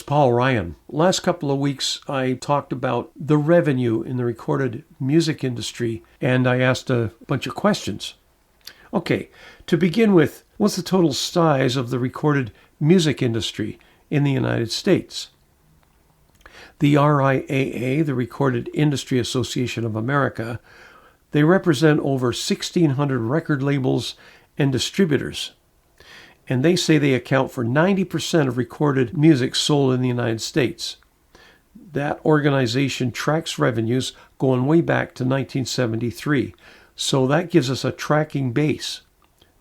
Paul Ryan. Last couple of weeks, I talked about the revenue in the recorded music industry, and I asked a bunch of questions. Okay, to begin with, what's the total size of the recorded music industry in the United States? The RIAA, the Recorded Industry Association of America, they represent over 1,600 record labels and distributors. And they say they account for 90% of recorded music sold in the United States. That organization tracks revenues going way back to 1973, so that gives us a tracking base.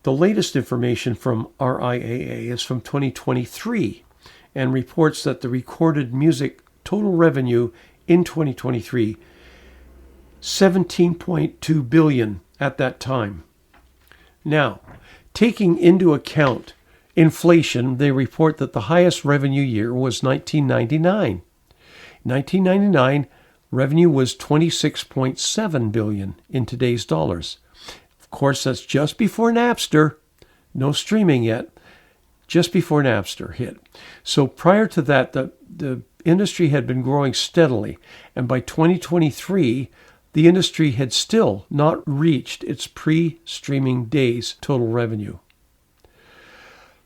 The latest information from RIAA is from 2023 and reports that the recorded music total revenue in 2023, $17.2 billion at that time. Now, taking into account inflation, they report that the highest revenue year was 1999. 1999, revenue was $26.7 billion in today's dollars. Of course, that's just before Napster. No streaming yet. Just before Napster hit. So prior to that, the industry had been growing steadily. And by 2023, the industry had still not reached its pre-streaming days total revenue.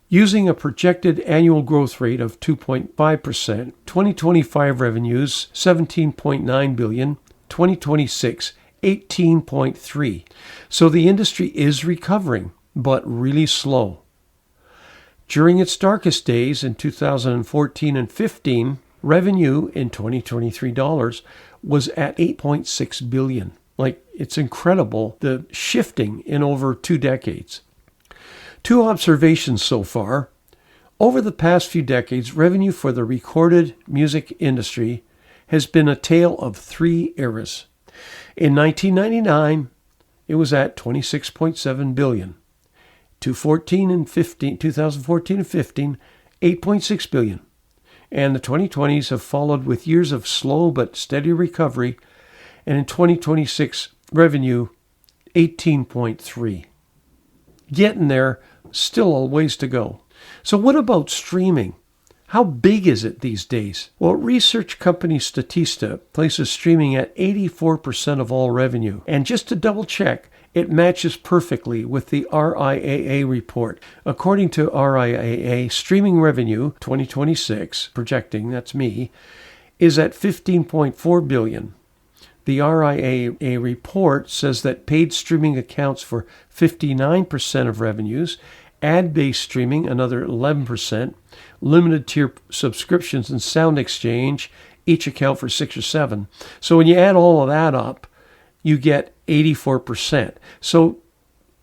Using a projected annual growth rate of 2.5%, 2025 revenues $17.9 billion, 2026 $18.3. So the industry is recovering, but really slow. During its darkest days in 2014 and 15, revenue in 2023 dollars was at $8.6 billion. Like, it's incredible, the shifting in over 2 decades. 2 observations so far. Over the past few decades, revenue for the recorded music industry has been a tale of 3 eras. In 1999, it was at $26.7 billion. 2014 and 15, $8.6 billion. And the 2020s have followed with years of slow but steady recovery. And in 2026, revenue $18.3. Getting there, still a ways to go. So what about streaming? How big is it these days? Well, research company Statista places streaming at 84% of all revenue. And just to double check, it matches perfectly with the RIAA report. According to RIAA, streaming revenue 2026, projecting, that's me, is at $15.4 billion. The RIAA report says that paid streaming accounts for 59% of revenues, ad-based streaming another 11%, limited tier subscriptions and sound exchange each account for 6 or 7. So when you add all of that up, you get 84%. So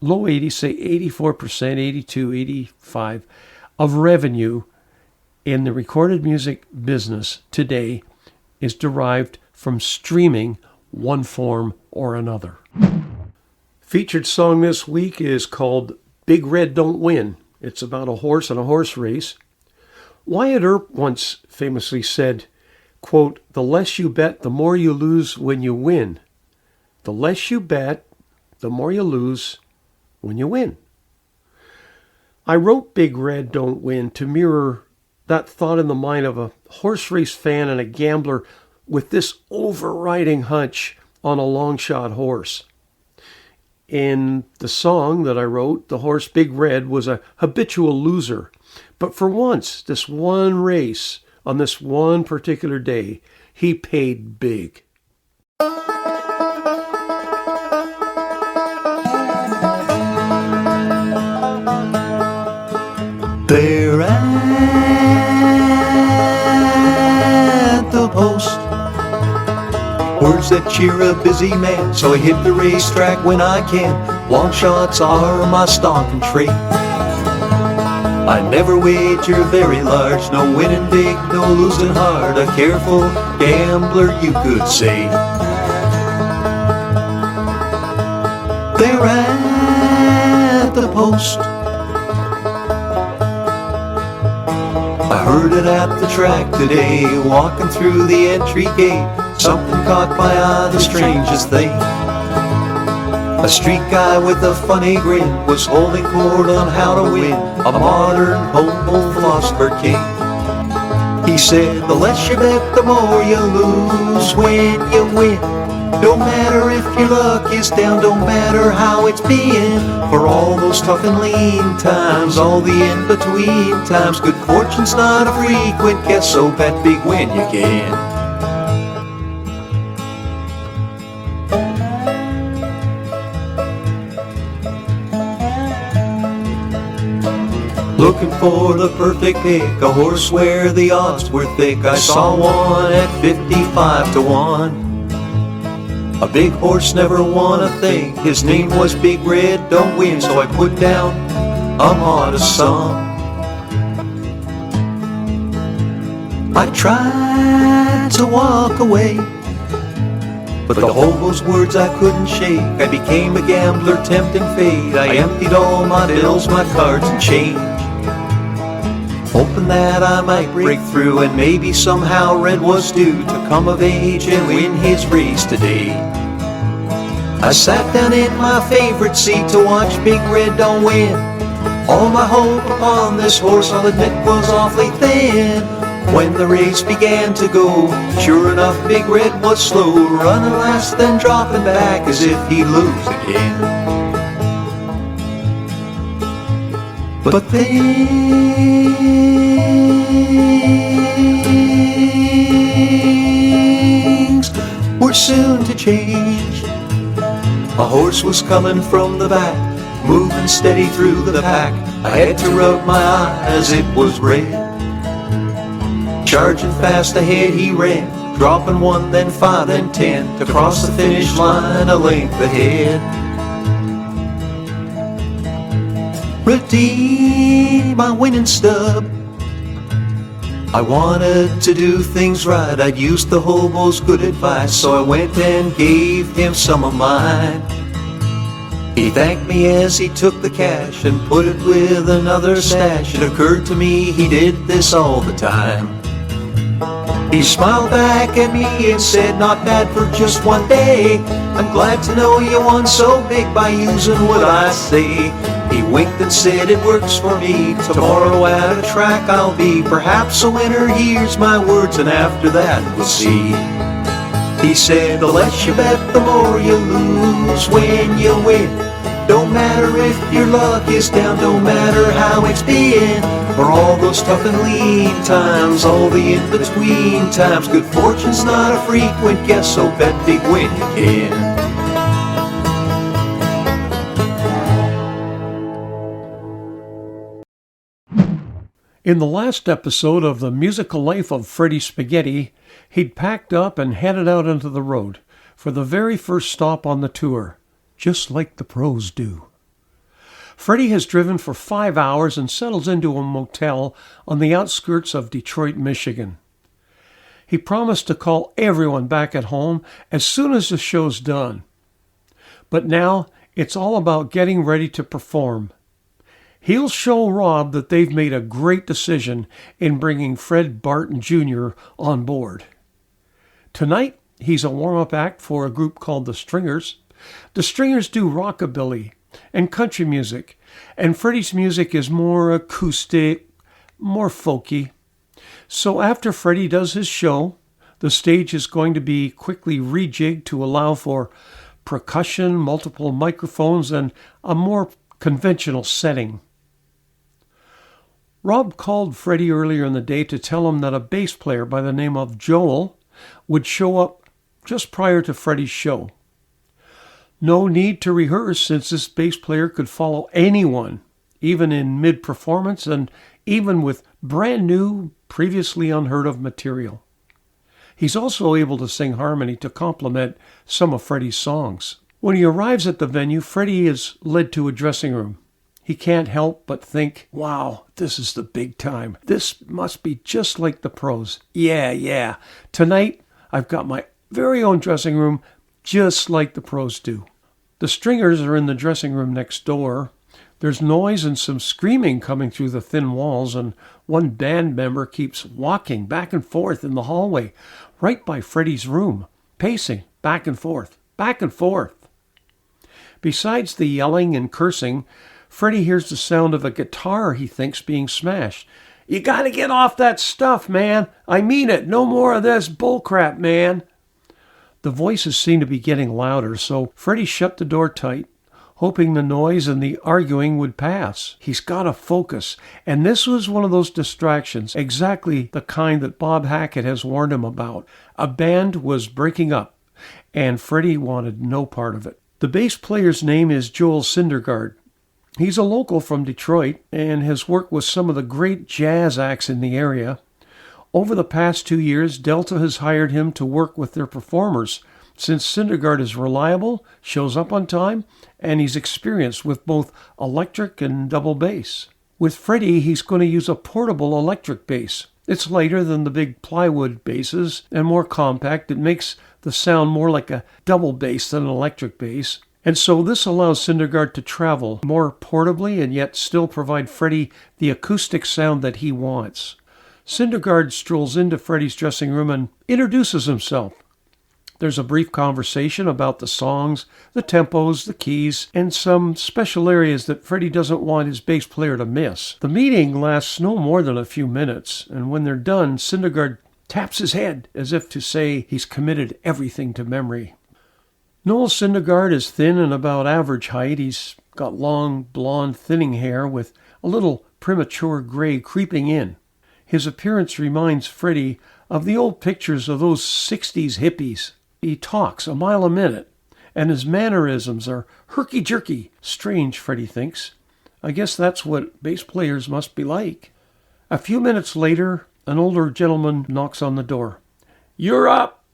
low 80s, say 84%, 82, 85 of revenue in the recorded music business today is derived from streaming one form or another. Featured song this week is called Big Red Don't Win. It's about a horse and a horse race. Wyatt Earp once famously said, quote, "The less you bet, the more you lose when you win. The less you bet, the more you lose when you win." I wrote Big Red Don't Win to mirror that thought in the mind of a horse race fan and a gambler with this overriding hunch on a long shot horse. In the song that I wrote, the horse Big Red was a habitual loser. But for once, this one race, on this one particular day, he paid big. There at the post, words that cheer a busy man, so I hit the racetrack when I can. Long shots are my stock and trade. I never wager very large, no winning big, no losing hard. A careful gambler, you could say. There at the post, I heard it at the track today, walking through the entry gate. Something caught my eye, the strangest thing. A street guy with a funny grin was holding court on how to win a modern homo philosopher king. He said, the less you bet, the more you lose when you win. Don't matter if your luck is down, don't matter how it's been. For all those tough and lean times, all the in-between times, good fortune's not a frequent guest, so bet big when you can. Looking for the perfect pick, a horse where the odds were thick. I saw one at 55 to 1. A big horse never won a thing. His name was Big Red Don't Win, so I put down a modest sum. I tried to walk away, but the hobo's words I couldn't shake. I became a gambler tempting fate. I emptied all my bills, my cards and change, hoping that I might break through, and maybe somehow Red was due to come of age and win his race today. I sat down in my favorite seat to watch Big Red Don't Win. All my hope upon this horse, I'll admit, was awfully thin. When the race began to go, sure enough Big Red was slow, running last then dropping back as if he'd lose again. But things were soon to change. A horse was coming from the back, moving steady through the pack. I had to rub my eye as it was red. Charging fast ahead he ran, dropping 1, then 5, then 10, to cross the finish line a length ahead. Redeem my winning stub. I wanted to do things right, I'd used the hobo's good advice, so I went and gave him some of mine. He thanked me as he took the cash and put it with another stash. It occurred to me he did this all the time. He smiled back at me and said, not bad for just one day. I'm glad to know you won so big by using what I say. He winked and said, it works for me. Tomorrow at a track I'll be perhaps a winner. Here's my words, and after that we'll see. He said, the less you bet, the more you lose when you win. Don't matter if your luck is down, don't matter how it's been. For all those tough and lean times, all the in-between times, good fortune's not a frequent guest, so bet big when you can. In the last episode of The Musical Life of Freddie Spaghetti, he'd packed up and headed out into the road for the very first stop on the tour, just like the pros do. Freddie has driven for 5 hours and settles into a motel on the outskirts of Detroit, Michigan. He promised to call everyone back at home as soon as the show's done. But now it's all about getting ready to perform. He'll show Rob that they've made a great decision in bringing Fred Barton Jr. on board. Tonight, he's a warm-up act for a group called The Stringers. The Stringers do rockabilly and country music, and Freddie's music is more acoustic, more folky. So after Freddie does his show, the stage is going to be quickly rejigged to allow for percussion, multiple microphones, and a more conventional setting. Rob called Freddie earlier in the day to tell him that a bass player by the name of Joel would show up just prior to Freddie's show. No need to rehearse, since this bass player could follow anyone, even in mid-performance and even with brand new, previously unheard of material. He's also able to sing harmony to complement some of Freddie's songs. When he arrives at the venue, Freddie is led to a dressing room. He can't help but think, wow, this is the big time. This must be just like the pros. Yeah. Tonight, I've got my very own dressing room, just like the pros do. The Stringers are in the dressing room next door. There's noise and some screaming coming through the thin walls, and one band member keeps walking back and forth in the hallway, right by Freddie's room, pacing back and forth, back and forth. Besides the yelling and cursing, Freddie hears the sound of a guitar he thinks being smashed, You gotta get off that stuff, man. I mean it. No more of this bullcrap, man. The voices seemed to be getting louder, so Freddie shut the door tight, hoping the noise and the arguing would pass. He's got to focus, and this was one of those distractions, exactly the kind that Bob Hackett has warned him about. A band was breaking up, and Freddie wanted no part of it. The bass player's name is Joel Syndergaard. He's a local from Detroit and has worked with some of the great jazz acts in the area. Over the past 2 years, Delta has hired him to work with their performers, since Syndergaard is reliable, shows up on time, and he's experienced with both electric and double bass. With Freddie, he's going to use a portable electric bass. It's lighter than the big plywood basses and more compact. It makes the sound more like a double bass than an electric bass. And so this allows Syndergaard to travel more portably and yet still provide Freddie the acoustic sound that he wants. Syndergaard strolls into Freddie's dressing room and introduces himself. There's a brief conversation about the songs, the tempos, the keys, and some special areas that Freddie doesn't want his bass player to miss. The meeting lasts no more than a few minutes, and when they're done, Syndergaard taps his head as if to say he's committed everything to memory. Noel Syndergaard is thin and about average height. He's got long, blonde, thinning hair with a little premature gray creeping in. His appearance reminds Freddie of the old pictures of those 60s hippies. He talks a mile a minute, and his mannerisms are herky-jerky. Strange, Freddie thinks. I guess that's what bass players must be like. A few minutes later, an older gentleman knocks on the door. "You're up!"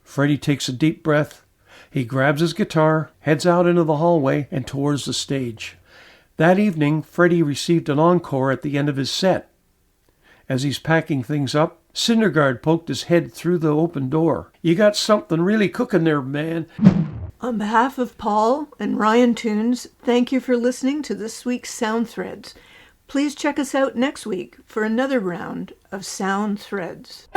Freddie takes a deep breath. He grabs his guitar, heads out into the hallway, and towards the stage. That evening, Freddie received an encore at the end of his set. As he's packing things up, Syndergaard poked his head through the open door. "You got something really cooking there, man." On behalf of Paul and Ryan Tunes, thank you for listening to this week's Sound Threads. Please check us out next week for another round of Sound Threads.